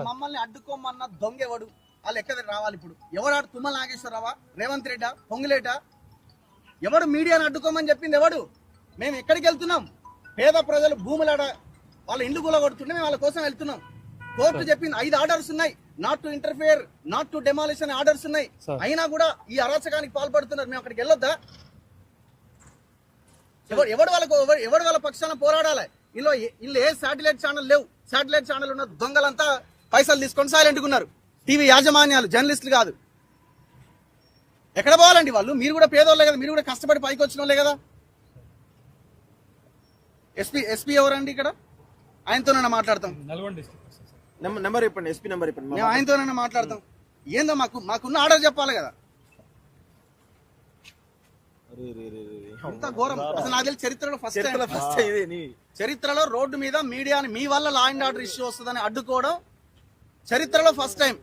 మమ్మల్ని అడ్డుకోమన్న దొంగ ఎవడు? వాళ్ళు ఎక్కడ రావాలి ఇప్పుడు? ఎవడాడు? తుమ్మల నాగేశ్వరరావా, రేవంత్ రెడ్డా, పొంగులేటా? ఎవడు మీడియాను అడ్డుకోమని చెప్పింది ఎవడు? మేము ఎక్కడికి వెళ్తున్నాం? పేద ప్రజలు భూములాడ వాళ్ళ ఇండ్లు కూలగొడుతుంటే మేము వాళ్ళ కోసం వెళ్తున్నాం. కోర్టు చెప్పింది 5 ఆర్డర్స్ ఉన్నాయి, not to interfere, not to demolition orders ఉన్నాయి. అయినా కూడా ఈ అరాచకానికి పాల్పడుతున్నారు. మేము అక్కడికి వెళ్ళొద్దా? ఎవడు వాళ్ళ పక్షాన పోరాడాలి? ఇల్లు ఏ శాటిలైట్ ఛానల్ లేవు. శాటిలైట్ ఛానల్ ఉన్న దొంగలంతా పైసలు తీసుకొని సైలెంట్గా ఉన్నారు. టీవీ యాజమాన్యాలు, జర్నలిస్టులు కాదు. ఎక్కడ పోవాలండి వాళ్ళు? మీరు కూడా పేదోళ్ళే కదా, మీరు కూడా కష్టపడి పైకి వచ్చిన వాళ్ళే కదా. ఎస్పీ ఎవరండి ఇక్కడ? ఆయనతోనైనా మాట్లాడతాం. నెంబర్ చెప్పండి, ఎస్పీ నెంబర్ చెప్పండి. మేము ఆయనతోనైనా మాట్లాడతాం. ఏందో మాకున్న ఆర్డర్ చెప్పాలి కదా. ఎంత ఘోరం అసలు. నాకు తెలిసి చరిత్రలో ఫస్ట్ చరిత్రలో రోడ్డు మీద మీడియాని మీ వల్ల లా అండ్ ఆర్డర్ ఇష్యూ వస్తుందని అడ్డుకోవడం చరిత్రలో ఫస్ట్ టైం.